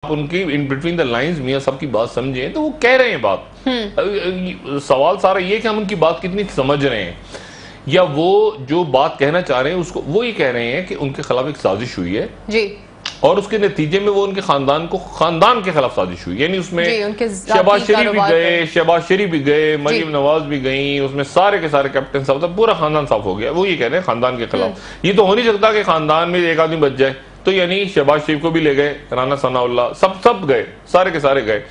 आप उनकी in between the lines मियां साहब की बात समझें तो वो कह रहे हैं बात। सवाल सारा ये कि हम उनकी बात कितनी समझ रहे हैं, या वो जो बात कहना चाह रहे हैं उसको वो ये कह रहे हैं कि उनके खिलाफ एक साजिश हुई है जी, और उसके नतीजे में वो उनके खानदान के खिलाफ साजिश हुई, यानी उसमें शहबाज शरीफ भी गए, मरीम नवाज भी गई, उसमें सारे के सारे कैप्टन साहब, पूरा खानदान साफ हो गया। वो ये कह रहे हैं खानदान के खिलाफ। ये तो हो नहीं सकता कि खानदान में एक आदमी बच जाए, तो यानी शहबाज शरीफ को भी ले गए, राना सनाउल्लाह सब गए, सारे के सारे गए।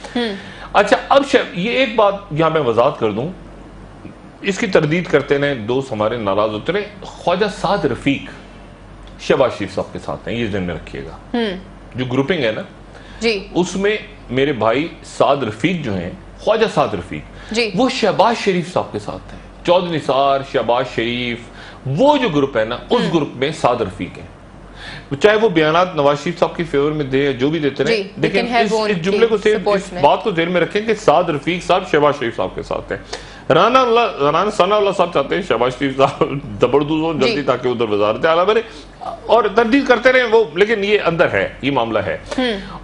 अच्छा, अब ये एक बात यहां मैं वजाहत कर दूं, इसकी तरदीद करते रहे दोस्त हमारे, नाराज होते रहे। ख्वाजा साद रफीक शहबाज शरीफ साहब के साथ हैं, ये ध्यान में रखिएगा। जो ग्रुपिंग है ना जी, उसमें मेरे भाई साद रफीक जो हैं, ख्वाजा साद रफीक, वो शहबाज शरीफ साहब के साथ हैं। चौधरी निसार, शहबाज शरीफ, वो जो ग्रुप है ना, उस ग्रुप में साद रफीक है। चाहे वो बयानात नवाज शरीफ साहब की फेवर में दे, जो भी देते रहे, लेकिन इस जुमले को इस बात को ध्यान में रखें कि साद रफीक साहब शहबाज शरीफ साहब के साथ हैं। राना सनाउल्लाह साहब चाहते हैं शहबाज शरीफ साहब जबरदस्त हो जल्दी, ताकि उधर वजारत आला बने, और तरदीद करते रहे वो, लेकिन ये अंदर है, ये मामला है।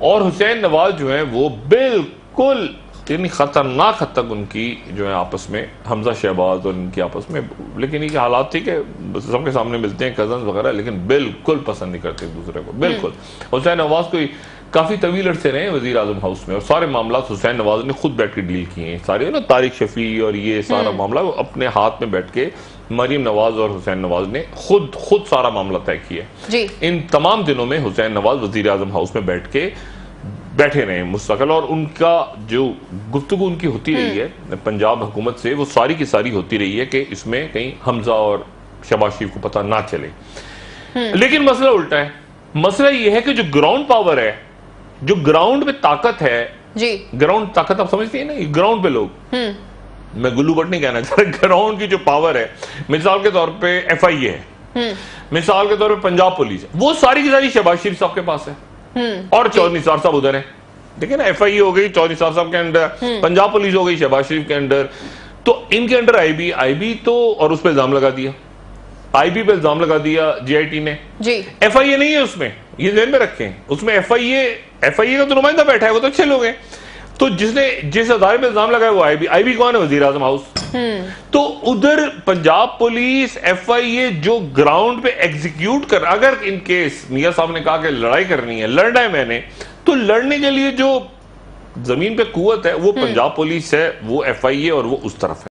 और हुसैन नवाज जो है वो बिल्कुल इतनी खतरनाक हद तक उनकी जो है आपस में, हमजा शहबाज और इनकी आपस में, लेकिन ये हालात ठीक है, सबके सामने मिलते हैं कजन वगैरह, लेकिन बिल्कुल पसंद नहीं करते एक दूसरे को, बिल्कुल। हुसैन नवाज को काफी तवील अरसे रहे वजीर आजम हाउस में, और सारे मामला हुसैन नवाज ने खुद बैठ के डील किए हैं, सारे ना तारिक शफी और ये सारा मामला अपने हाथ में बैठ के मरीम नवाज और हुसैन नवाज ने खुद सारा मामला तय किया। इन तमाम दिनों में हुसैन नवाज वजीर आजम हाउस में बैठे रहे मुस्तकिल, और उनका जो गुफ्तगू उनकी होती रही है पंजाब हुकूमत से, वो सारी की सारी होती रही है कि इसमें कहीं हमजा और शहबाज शरीफ को पता ना चले। लेकिन मसला उल्टा है। मसला ये है कि जो ग्राउंड पावर है, जो ग्राउंड पे ताकत है जी, ग्राउंड ताकत आप समझती है ना, ग्राउंड पे लोग, मैं गुल्लू भट्ट नहीं कहना चाह रहा, ग्राउंड की जो पावर है, मिसाल के तौर पे FIA है, मिसाल के तौर पे पंजाब पुलिस है, वो सारी की सारी शहबाज शरीफ साहब के पास है, और चौधरी निसार साहब उधर है। देखिए ना, FIA हो गई चौधरी निसार साहब के अंडर, पंजाब पुलिस हो गई शहबाज शरीफ के अंडर, तो इनके अंडर IB तो, और उस पर इल्जाम लगा दिया, IB पे इल्जाम लगा दिया GIT ने जी। FIA नहीं है उसमें, ये ध्यान में रखें, उसमें FIA का तो नुमाइंदा बैठा है, वो तो अच्छे लोग हैं। तो जिस अदारे में इल्जाम लगाया वो IB कौन है? वजीर आजम हाउस। तो उधर पंजाब पुलिस FIA जो ग्राउंड पे एग्जीक्यूट कर, अगर इन केस मियां साहब ने कहा कि लड़ाई करनी है, लड़ना है मैंने, तो लड़ने के लिए जो जमीन पे कुव्वत है वो पंजाब पुलिस है, वो FIA और वो उस तरफ है।